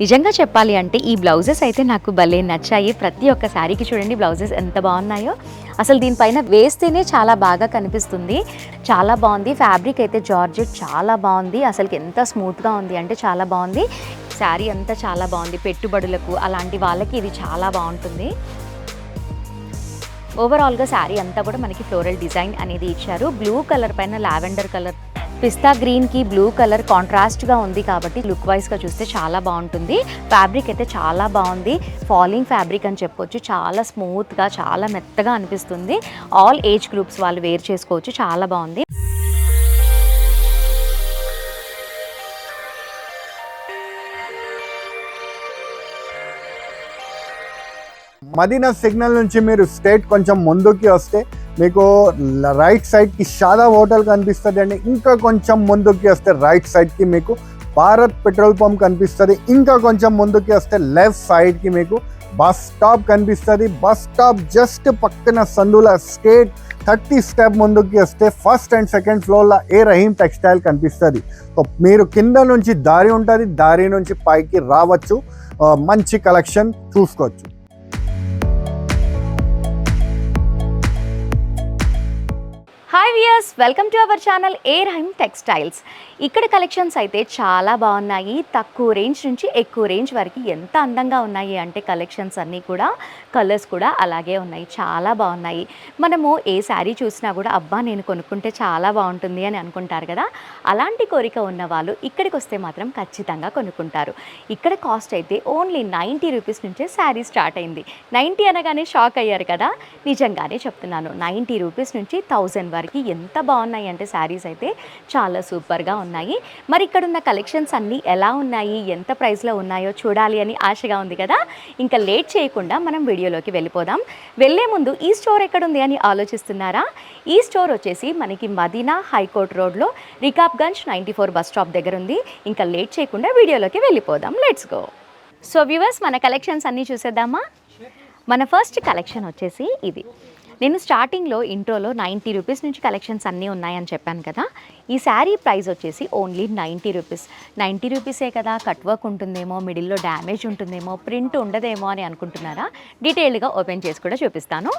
నిజంగా చెప్పాలి అంటే ఈ బ్లౌజెస్ అయితే నాకు భలే నచ్చాయి. ప్రతి ఒక్క శారీకి చూడండి బ్లౌజెస్ ఎంత బాగున్నాయో. అసలు దీనిపైన వేస్తేనే చాలా బాగా కనిపిస్తుంది. చాలా బాగుంది. ఫ్యాబ్రిక్ అయితే జార్జెట్ చాలా బాగుంది. అసలుకి ఎంత స్మూత్గా ఉంది అంటే చాలా బాగుంది. శారీ అంతా చాలా బాగుంది. పెట్టుబడులకు అలాంటి వాళ్ళకి ఇది చాలా బాగుంటుంది. ఓవరాల్గా శారీ అంతా కూడా మనకి ఫ్లోరల్ డిజైన్ అనేది ఇచ్చారు. బ్లూ కలర్ పైన లావెండర్ కలర్, పిస్తా గ్రీన్కి బ్లూ కలర్ కాంట్రాస్ట్గా ఉంది కాబట్టి లుక్ వైజ్గా చూస్తే చాలా బాగుంటుంది. ఫ్యాబ్రిక్ అయితే చాలా బాగుంది. ఫాలింగ్ ఫ్యాబ్రిక్ అని చెప్పొచ్చు. చాలా స్మూత్గా, చాలా మెత్తగా అనిపిస్తుంది. ఆల్ ఏజ్ గ్రూప్స్ వాళ్ళు వేర్ చేసుకోవచ్చు. చాలా బాగుంది. మదీనా సిగ్నల్ నుంచి మీరు స్ట్రైట్ కొంచెం ముందుకి వస్తే మీకు రైట్ సైడ్కి షాదాబ్ హోటల్ కనిపిస్తుంది అండి. ఇంకా కొంచెం ముందుకి వస్తే రైట్ సైడ్కి మీకు భారత్ పెట్రోల్ పంప్ కనిపిస్తుంది. ఇంకా కొంచెం ముందుకి వస్తే లెఫ్ట్ సైడ్కి మీకు బస్ స్టాప్ కనిపిస్తుంది. బస్ స్టాప్ జస్ట్ పక్కన సందుల స్ట్రేట్ 30 స్టెప్ ముందుకి వస్తే ఫస్ట్ అండ్ సెకండ్ ఫ్లోర్లో ఏ రహీం టెక్స్టైల్ కనిపిస్తుంది. సో మీరు కింద నుంచి దారి ఉంటుంది, దారి నుంచి పైకి రావచ్చు, మంచి కలెక్షన్ చూసుకోవచ్చు. Hi viewers, welcome to our channel A Rahim textiles. ఇక్కడ కలెక్షన్స్ అయితే చాలా బాగున్నాయి. తక్కువ రేంజ్ నుంచి ఎక్కువ రేంజ్ వరకు ఎంత అందంగా ఉన్నాయి అంటే కలెక్షన్స్ అన్నీ కూడా, కలర్స్ కూడా అలాగే ఉన్నాయి. చాలా బాగున్నాయి. మనము ఏ శారీ చూసినా కూడా అబ్బా నేను కొనుక్కుంటే చాలా బాగుంటుంది అని అనుకుంటారు కదా. అలాంటి కోరిక ఉన్న వాళ్ళు ఇక్కడికి వస్తే మాత్రం ఖచ్చితంగా కొనుక్కుంటారు. ఇక్కడ కాస్ట్ అయితే ఓన్లీ 90 రూపీస్ నుంచే శారీ స్టార్ట్ అయింది. 90 అనగానే షాక్ అయ్యారు కదా. నిజంగానే చెప్తున్నాను, 90 రూపీస్ నుంచి 1000 వరకు ఎంత బాగున్నాయి అంటే శారీస్ అయితే చాలా సూపర్గా ఉన్నాయి. మరి ఇక్కడ ఉన్న కలెక్షన్స్ అన్నీ ఎలా ఉన్నాయి, ఎంత ప్రైస్లో ఉన్నాయో చూడాలి అని ఆశగా ఉంది కదా. ఇంకా లేట్ చేయకుండా మనం వీడియోలోకి వెళ్ళిపోదాం. వెళ్ళే ముందు ఈ స్టోర్ ఎక్కడుంది అని ఆలోచిస్తున్నారా? ఈ స్టోర్ వచ్చేసి మనకి మదీనా హైకోర్ట్ రోడ్లో రికాబ్గంజ్ 94 బస్ స్టాప్ దగ్గర ఉంది. ఇంకా లేట్ చేయకుండా వీడియోలోకి వెళ్ళిపోదాం. Let's go. సో వ్యూవర్స్, మన కలెక్షన్స్ అన్నీ చూసేద్దామా. మన ఫస్ట్ కలెక్షన్ వచ్చేసి ఇది. నేను స్టార్టింగ్లో ఇంట్రోలో 90 రూపీస్ నుంచి కలెక్షన్స్ అన్నీ ఉన్నాయని చెప్పాను కదా. ఈ శారీ ప్రైస్ వచ్చేసి ఓన్లీ 90 రూపీస్. 90 రూపీసే కదా, కట్ వర్క్ ఉంటుందేమో, మిడిల్లో డ్యామేజ్ ఉంటుందేమో, ప్రింట్ ఉండదేమో అని అనుకుంటున్నారా? డీటెయిల్గా ఓపెన్ చేసి కూడా చూపిస్తాను.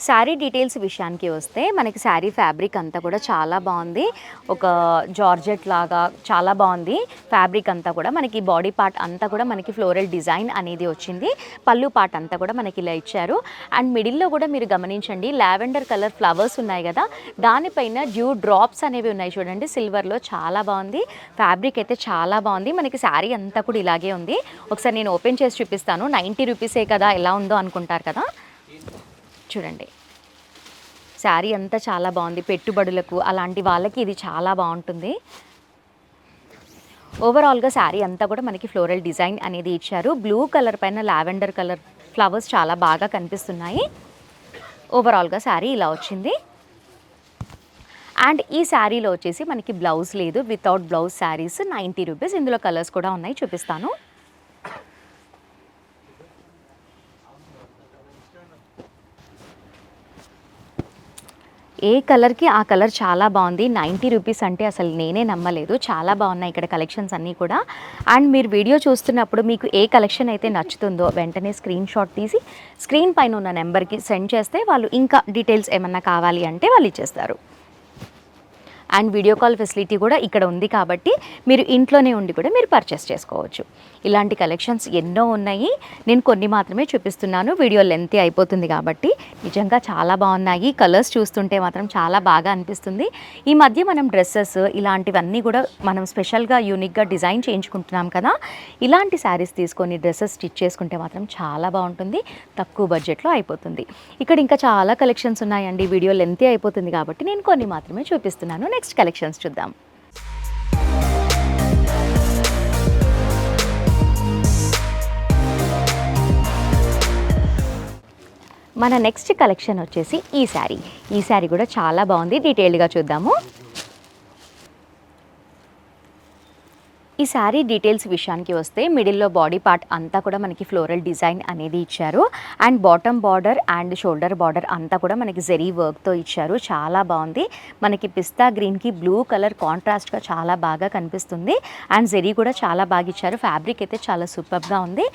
శారీ డీటెయిల్స్ విషయానికి వస్తే మనకి శారీ ఫ్యాబ్రిక్ అంతా కూడా చాలా బాగుంది. ఒక జార్జెట్ లాగా చాలా బాగుంది. ఫ్యాబ్రిక్ అంతా కూడా మనకి బాడీ పార్ట్ అంతా కూడా మనకి ఫ్లోరల్ డిజైన్ అనేది వచ్చింది. పళ్ళు పార్ట్ అంతా కూడా మనకి ఇలా ఇచ్చారు. అండ్ మిడిల్లో కూడా మీరు గమనించండి, లావెండర్ కలర్ ఫ్లవర్స్ ఉన్నాయి కదా, దానిపైన డ్యూ డ్రాప్స్ అనేవి ఉన్నాయి చూడండి సిల్వర్లో. చాలా బాగుంది. ఫ్యాబ్రిక్ అయితే చాలా బాగుంది. మనకి శారీ అంతా కూడా ఇలాగే ఉంది. ఒకసారి నేను ఓపెన్ చేసి చూపిస్తాను. 90 రూపీసే కదా, ఎలా ఉందో అనుకుంటారు కదా. చూడండి, శారీ అంతా చాలా బాగుంది. పెట్టుబడులకు అలాంటి వాళ్ళకి ఇది చాలా బాగుంటుంది. ఓవరాల్గా శారీ అంతా కూడా మనకి ఫ్లోరల్ డిజైన్ అనేది ఇచ్చారు. బ్లూ కలర్ పైన లావెండర్ కలర్ ఫ్లవర్స్ చాలా బాగా కనిపిస్తున్నాయి. ఓవరాల్గా శారీ ఇలా వచ్చింది. అండ్ ఈ శారీలో వచ్చేసి మనకి బ్లౌజ్ లేదు, వితౌట్ బ్లౌజ్ శారీస్ 90 రూపీస్. ఇందులో కలర్స్ కూడా ఉన్నాయి, చూపిస్తాను. ఏ కలర్కి ఆ కలర్ చాలా బాగుంది. 90 రూపీస్ అంటే అసలు నేనే నమ్మలేదు. చాలా బాగున్నాయి ఇక్కడ కలెక్షన్స్ అన్నీ కూడా. అండ్ మీరు వీడియో చూస్తున్నప్పుడు మీకు ఏ కలెక్షన్ అయితే నచ్చుతుందో వెంటనే స్క్రీన్ షాట్ తీసి స్క్రీన్ పైన ఉన్న నెంబర్కి సెండ్ చేస్తే వాళ్ళు ఇంకా డీటెయిల్స్ ఏమన్నా కావాలి అంటే వాళ్ళు ఇచ్చేస్తారు. అండ్ వీడియో కాల్ ఫెసిలిటీ కూడా ఇక్కడ ఉంది కాబట్టి మీరు ఇంట్లోనే ఉండి కూడా మీరు పర్చేస్ చేసుకోవచ్చు. ఇలాంటి కలెక్షన్స్ ఎన్నో ఉన్నాయి. నేను కొన్ని మాత్రమే చూపిస్తున్నాను, వీడియో లెంతీ అయిపోతుంది కాబట్టి. నిజంగా చాలా బాగున్నాయి. కలర్స్ చూస్తుంటే మాత్రం చాలా బాగా అనిపిస్తుంది. ఈ మధ్య మనం డ్రెస్సెస్ ఇలాంటివన్నీ కూడా మనం స్పెషల్గా యూనిక్గా డిజైన్ చేయించుకుంటున్నాం కదా. ఇలాంటి శారీస్ తీసుకొని డ్రెస్సెస్ స్టిచ్ చేసుకుంటే మాత్రం చాలా బాగుంటుంది. తక్కువ బడ్జెట్లో అయిపోతుంది. ఇక్కడ ఇంకా చాలా కలెక్షన్స్ ఉన్నాయండి. వీడియో లెంతీ అయిపోతుంది కాబట్టి నేను కొన్ని మాత్రమే చూపిస్తున్నాను. నెక్స్ట్ కలెక్షన్స్ చూద్దాం. మన నెక్స్ట్ కలెక్షన్ వచ్చేసి ఈ శారీ. ఈ శారీ కూడా చాలా బాగుంది. డీటెయిల్గా చూద్దాము. ఈ శారీ డీటెయిల్స్ విషయానికి వస్తే మిడిల్లో బాడీ పార్ట్ అంతా కూడా మనకి ఫ్లోరల్ డిజైన్ అనేది ఇచ్చారు and bottom border and shoulder border అంతా కూడా మనకి జెరీ వర్క్తో ఇచ్చారు. చాలా బాగుంది. మనకి పిస్తా గ్రీన్కి బ్లూ కలర్ కాంట్రాస్ట్గా చాలా బాగా కనిపిస్తుంది అండ్ జెరీ కూడా చాలా బాగా ఇచ్చారు. ఫ్యాబ్రిక్ అయితే చాలా సూపర్గా ఉంది.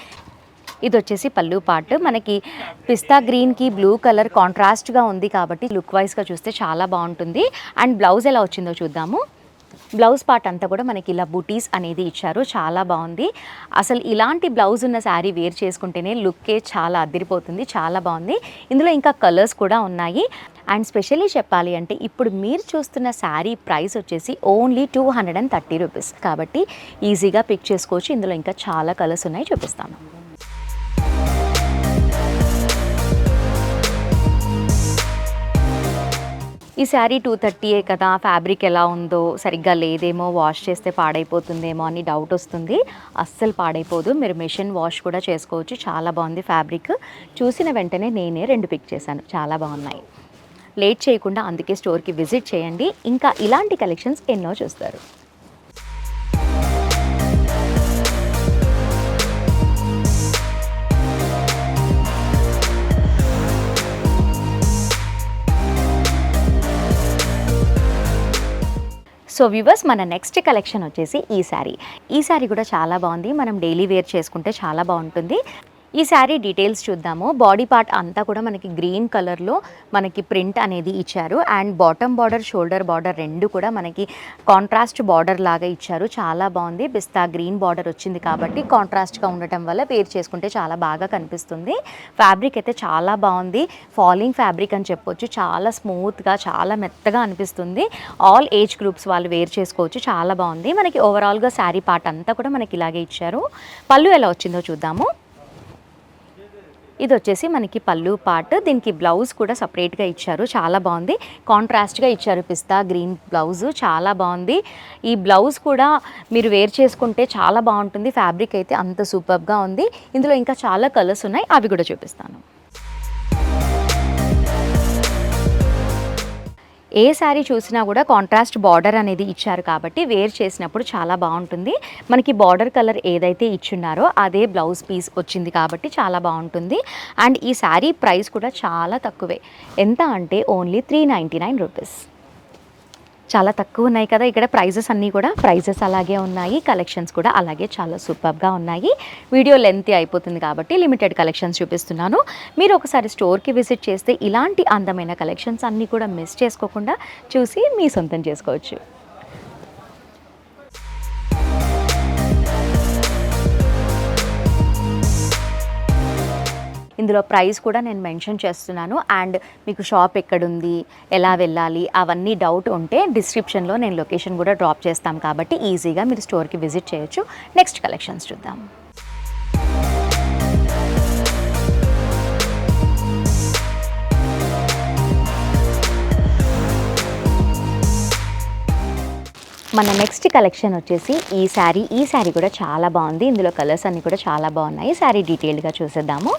ఇది వచ్చేసి పళ్ళు పార్ట్. మనకి పిస్తా గ్రీన్కి బ్లూ కలర్ కాంట్రాస్ట్గా ఉంది కాబట్టి లుక్ వైజ్గా చూస్తే చాలా బాగుంటుంది. అండ్ బ్లౌజ్ ఎలా వచ్చిందో చూద్దాము. బ్లౌజ్ పార్ట్ అంతా కూడా మనకి ఇలా బూటీస్ అనేది ఇచ్చారు. చాలా బాగుంది. అసలు ఇలాంటి బ్లౌజ్ ఉన్న శారీ వేర్ చేసుకుంటేనే లుక్కే చాలా అదిరిపోతుంది. చాలా బాగుంది. ఇందులో ఇంకా కలర్స్ కూడా ఉన్నాయి. అండ్ స్పెషల్లీ చెప్పాలి అంటే ఇప్పుడు మీరు చూస్తున్న శారీ ప్రైస్ వచ్చేసి ఓన్లీ 230 రూపీస్ కాబట్టి ఈజీగా పిక్ చేసుకోవచ్చు. ఇందులో ఇంకా చాలా కలర్స్ ఉన్నాయి, చూపిస్తాను. ఈ శారీ 230 కదా, ఫ్యాబ్రిక్ ఎలా ఉందో సరిగ్గా లేదేమో, వాష్ చేస్తే పాడైపోతుందేమో అని డౌట్ వస్తుంది. అస్సలు పాడైపోదు. మీరు మెషిన్ వాష్ కూడా చేసుకోవచ్చు. చాలా బాగుంది ఫ్యాబ్రిక్. చూసిన వెంటనే నేనే 2 పిక్ చేశాను. చాలా బాగున్నాయి. లేట్ చేయకుండా అందుకే స్టోర్కి విజిట్ చేయండి. ఇంకా ఇలాంటి కలెక్షన్స్ ఎన్నో చూస్తారు. సో వ్యూవర్స్, మన నెక్స్ట్ కలెక్షన్ వచ్చేసి ఈ శారీ కూడా చాలా బాగుంది. మనం డైలీ వేర్ చేసుకుంటే చాలా బాగుంటుంది. ఈ శారీ డీటెయిల్స్ చూద్దాము. బాడీ పార్ట్ అంతా కూడా మనకి గ్రీన్ కలర్లో మనకి ప్రింట్ అనేది ఇచ్చారు and bottom border shoulder border రెండు కూడా మనకి కాంట్రాస్ట్ బార్డర్ లాగా ఇచ్చారు. చాలా బాగుంది. పిస్తా గ్రీన్ బార్డర్ వచ్చింది కాబట్టి కాంట్రాస్ట్గా ఉండటం వల్ల వేర్ చేసుకుంటే చాలా బాగా కనిపిస్తుంది. ఫ్యాబ్రిక్ అయితే చాలా బాగుంది. ఫాలింగ్ ఫ్యాబ్రిక్ అని చెప్పొచ్చు. చాలా స్మూత్గా, చాలా మెత్తగా అనిపిస్తుంది. ఆల్ ఏజ్ గ్రూప్స్ వాళ్ళు వేర్ చేసుకోవచ్చు. చాలా బాగుంది. మనకి ఓవరాల్గా శారీ పార్ట్ అంతా కూడా మనకి ఇలాగే ఇచ్చారు. పళ్ళు ఎలా వచ్చిందో చూద్దాము. ఇది వచ్చేసి మనకి పళ్ళు పార్ట్. దీనికి బ్లౌజ్ కూడా సపరేట్గా ఇచ్చారు. చాలా బాగుంది. కాంట్రాస్ట్గా ఇచ్చారు. పిస్తా గ్రీన్ బ్లౌజు చాలా బాగుంది. ఈ బ్లౌజ్ కూడా మీరు వేర్ చేసుకుంటే చాలా బాగుంటుంది. ఫ్యాబ్రిక్ అయితే అంత సూపర్గా ఉంది. ఇందులో ఇంకా చాలా కలర్స్ ఉన్నాయి, అవి కూడా చూపిస్తాను. ఏ శారీ చూసినా కూడా కాంట్రాస్ట్ బార్డర్ అనేది ఇచ్చారు కాబట్టి వేర్ చేసినప్పుడు చాలా బాగుంటుంది. మనకి బార్డర్ కలర్ ఏదైతే ఇచ్చున్నారో అదే బ్లౌజ్ పీస్ వచ్చింది కాబట్టి చాలా బాగుంటుంది. అండ్ ఈ శారీ ప్రైస్ కూడా చాలా తక్కువే. ఎంత అంటే ఓన్లీ 399 రూపీస్. చాలా తక్కువ ఉన్నాయి కదా. ఇక్కడ ప్రైజెస్ అన్నీ కూడా అలాగే ఉన్నాయి. కలెక్షన్స్ కూడా అలాగే చాలా సూపర్గా ఉన్నాయి. వీడియో లెంత్ అయిపోతుంది కాబట్టి లిమిటెడ్ కలెక్షన్స్ చూపిస్తున్నాను. మీరు ఒకసారి స్టోర్కి విజిట్ చేస్తే ఇలాంటి అందమైన కలెక్షన్స్ అన్నీ కూడా మిస్ చేసుకోకుండా చూసి మీ సొంతం చేసుకోవచ్చు. ఇందులో ప్రైస్ కూడా నేను మెన్షన్ చేస్తున్నాను. అండ్ మీకు షాప్ ఎక్కడుంది, ఎలా వెళ్ళాలి, అవన్నీ డౌట్ ఉంటే డిస్క్రిప్షన్లో నేను లొకేషన్ కూడా డ్రాప్ చేస్తాం కాబట్టి ఈజీగా మీరు స్టోర్కి విజిట్ చేయొచ్చు. నెక్స్ట్ కలెక్షన్స్ చూద్దాం. మన నెక్స్ట్ కలెక్షన్ వచ్చేసి ఈ శారీ కూడా చాలా బాగుంది. ఇందులో కలర్స్ అన్నీ కూడా చాలా బాగున్నాయి. శారీ డీటెయిల్గా చూసేద్దాము.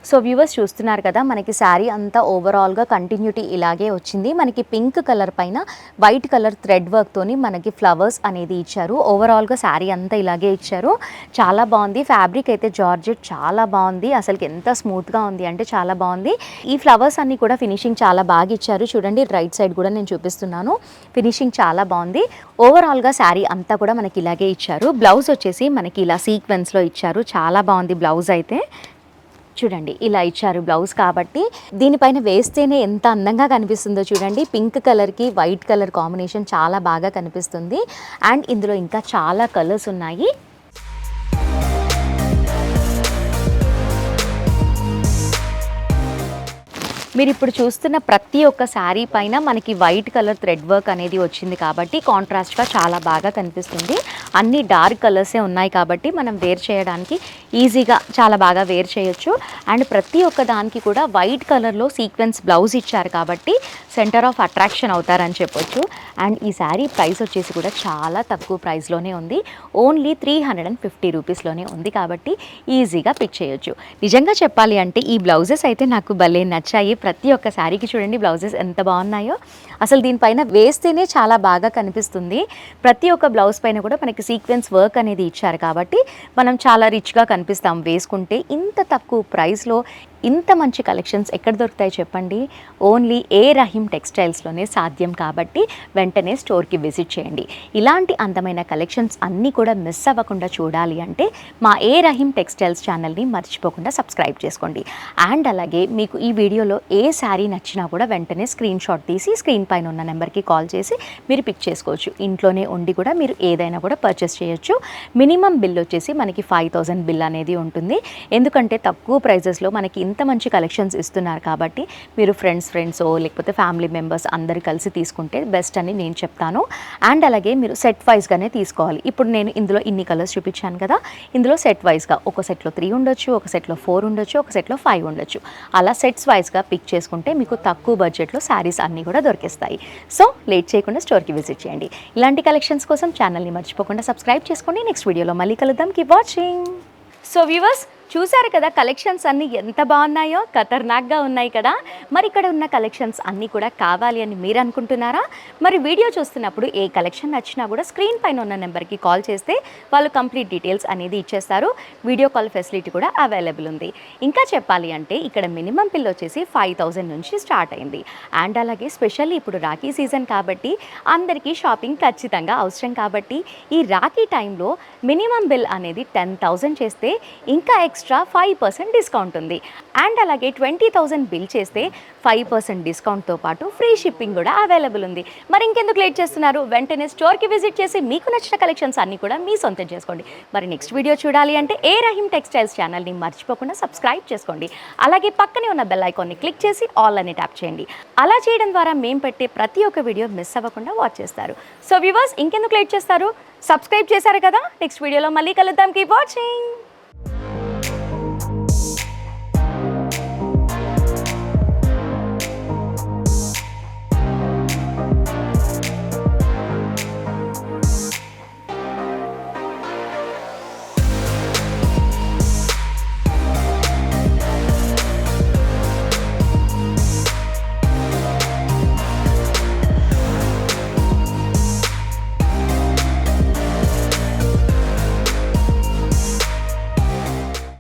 సో వ్యూవర్స్ చూస్తున్నారు కదా, మనకి శారీ అంతా ఓవరాల్గా కంటిన్యూటీ ఇలాగే వచ్చింది. మనకి పింక్ కలర్ పైన వైట్ కలర్ థ్రెడ్ వర్క్తోని మనకి ఫ్లవర్స్ అనేది ఇచ్చారు. ఓవరాల్గా శారీ అంతా ఇలాగే ఇచ్చారు. చాలా బాగుంది. ఫ్యాబ్రిక్ అయితే జార్జెట్ చాలా బాగుంది. అసలుకి ఎంత స్మూత్గా ఉంది అంటే చాలా బాగుంది. ఈ ఫ్లవర్స్ అన్నీ కూడా ఫినిషింగ్ చాలా బాగా ఇచ్చారు. చూడండి, రైట్ సైడ్ కూడా నేను చూపిస్తున్నాను. ఫినిషింగ్ చాలా బాగుంది. ఓవరాల్గా శారీ అంతా కూడా మనకి ఇలాగే ఇచ్చారు. బ్లౌజ్ వచ్చేసి మనకి ఇలా సీక్వెన్స్లో ఇచ్చారు. చాలా బాగుంది బ్లౌజ్ అయితే. చూడండి, ఇలా ఇచ్చారు బ్లౌజ్ కాబట్టి దీనిపైన వేస్తేనే ఎంత అందంగా కనిపిస్తుందో చూడండి. పింక్ కలర్కి వైట్ కలర్ కాంబినేషన్ చాలా బాగా కనిపిస్తుంది. అండ్ ఇందులో ఇంకా చాలా కలర్స్ ఉన్నాయి. మీరు ఇప్పుడు చూస్తున్న ప్రతి ఒక్క శారీ పైన మనకి వైట్ కలర్ థ్రెడ్ వర్క్ అనేది వచ్చింది కాబట్టి కాంట్రాస్ట్గా చాలా బాగా కనిపిస్తుంది. అన్ని డార్క్ కలర్సే ఉన్నాయి కాబట్టి మనం వేర్ చేయడానికి ఈజీగా చాలా బాగా వేర్ చేయొచ్చు. అండ్ ప్రతి ఒక్క దానికి కూడా వైట్ కలర్లో సీక్వెన్స్ బ్లౌజ్ ఇచ్చారు కాబట్టి సెంటర్ ఆఫ్ అట్రాక్షన్ అవుతారని చెప్పొచ్చు. అండ్ ఈ శారీ ప్రైస్ వచ్చేసి కూడా చాలా తక్కువ ప్రైస్లోనే ఉంది. ఓన్లీ 350 రూపీస్లోనే ఉంది కాబట్టి ఈజీగా పిక్ చేయొచ్చు. నిజంగా చెప్పాలి అంటే ఈ బ్లౌజెస్ అయితే నాకు భలే నచ్చాయి. ప్రతి ఒక్క శారీకి చూడండి బ్లౌజెస్ ఎంత బాగున్నాయో. అసలు దీనిపైన వేస్తేనే చాలా బాగా కనిపిస్తుంది. ప్రతి ఒక్క బ్లౌజ్ పైన కూడా మనకి సీక్వెన్స్ వర్క్ అనేది ఇచ్చారు కాబట్టి మనం చాలా రిచ్గా కనిపిస్తాం వేసుకుంటే. ఇంత తక్కువ ప్రైస్లో ఇంత మంచి కలెక్షన్స్ ఎక్కడ దొరుకుతాయి చెప్పండి? ఓన్లీ ఏ రహీమ్ టెక్స్టైల్స్లోనే సాధ్యం. కాబట్టి వెంటనే స్టోర్కి విజిట్ చేయండి. ఇలాంటి అందమైన కలెక్షన్స్ అన్నీ కూడా మిస్ అవ్వకుండా చూడాలి అంటే మా ఏ రహీమ్ టెక్స్టైల్స్ ఛానల్ని మర్చిపోకుండా సబ్స్క్రైబ్ చేసుకోండి. అండ్ అలాగే మీకు ఈ వీడియోలో ఏ శారీ నచ్చినా కూడా వెంటనే స్క్రీన్ షాట్ తీసి స్క్రీన్ పైన ఉన్న నెంబర్కి కాల్ చేసి మీరు పిక్ చేసుకోవచ్చు. ఇంట్లోనే ఉండి కూడా మీరు ఏదైనా కూడా పర్చేస్ చేయొచ్చు. మినిమం బిల్ వచ్చేసి మనకి 5000 బిల్ అనేది ఉంటుంది. ఎందుకంటే తక్కువ ప్రైజెస్లో మనకి ఇంత మంచి కలెక్షన్స్ ఇస్తున్నారు కాబట్టి మీరు ఫ్రెండ్స్ లేకపోతే ఫ్యామిలీ మెంబర్స్ అందరు కలిసి తీసుకుంటే బెస్ట్ అని నేను చెప్తాను. అండ్ అలాగే మీరు సెట్ వైజ్గానే తీసుకోవాలి. ఇప్పుడు నేను ఇందులో ఇన్ని కలర్స్ చూపించాను కదా, ఇందులో సెట్ వైజ్గా ఒక సెట్లో 3 ఉండొచ్చు, ఒక సెట్లో 4 ఉండొచ్చు, ఒక సెట్లో 5 ఉండొచ్చు. అలా సెట్స్ వైజ్గా పిక్ చేసుకుంటే మీకు తక్కువ బడ్జెట్లో శారీస్ అన్నీ కూడా దొరికేస్తాయి. సో లేట్ చేయకుండా స్టోర్కి విజిట్ చేయండి. ఇలాంటి కలెక్షన్స్ కోసం ఛానల్ని మర్చిపోకుండా సబ్స్క్రైబ్ చేసుకోండి. నెక్స్ట్ వీడియోలో మళ్ళీ కలుద్దాం. Keep watching. సో వ్యూవర్స్, చూసారు కదా కలెక్షన్స్ అన్నీ ఎంత బాగున్నాయో, ఖతర్నాక్గా ఉన్నాయి కదా. మరి ఇక్కడ ఉన్న కలెక్షన్స్ అన్నీ కూడా కావాలి అని మీరు అనుకుంటున్నారా? మరి వీడియో చూస్తున్నప్పుడు ఏ కలెక్షన్ నచ్చినా కూడా స్క్రీన్ పైన ఉన్న నెంబర్కి కాల్ చేస్తే వాళ్ళు కంప్లీట్ డీటెయిల్స్ అనేది ఇచ్చేస్తారు. వీడియో కాల్ ఫెసిలిటీ కూడా అవైలబుల్ ఉంది. ఇంకా చెప్పాలి అంటే ఇక్కడ మినిమం బిల్ వచ్చేసి 5000 నుంచి స్టార్ట్ అయింది. అండ్ అలాగే స్పెషల్లీ ఇప్పుడు రాఖీ సీజన్ కాబట్టి అందరికీ షాపింగ్ ఖచ్చితంగా అవసరం కాబట్టి ఈ రాఖీ టైంలో మినిమం బిల్ అనేది 10,000 చేస్తే ఇంకా ఎక్స్ట్రా 5% డిస్కౌంట్ ఉంది. అండ్ అలాగే 20,000 బిల్ చేస్తే 5% డిస్కౌంట్తో పాటు ఫ్రీ షిప్పింగ్ కూడా అవైలబుల్ ఉంది. మరి ఇంకెందుకు లేట్ చేస్తున్నారు? వెంటనే స్టోర్కి విజిట్ చేసి మీకు నచ్చిన కలెక్షన్స్ అన్నీ కూడా మీ సొంతం చేసుకోండి. మరి నెక్స్ట్ వీడియో చూడాలి అంటే ఏ రహీమ్ టెక్స్టైల్స్ ఛానల్ని మర్చిపోకుండా సబ్స్క్రైబ్ చేసుకోండి. అలాగే పక్కనే ఉన్న బెల్ ఐకాన్ని క్లిక్ చేసి ఆల్ అని ట్యాప్ చేయండి. అలా చేయడం ద్వారా మేము పెట్టే ప్రతి ఒక్క వీడియో మిస్ అవ్వకుండా వాచ్ చేస్తారు. సో వ్యూవర్స్, ఇంకెందుకు లేట్ చేస్తారు? సబ్స్క్రైబ్ చేశారు కదా, నెక్స్ట్ వీడియోలో మళ్ళీ కలుద్దాం. Keep watching.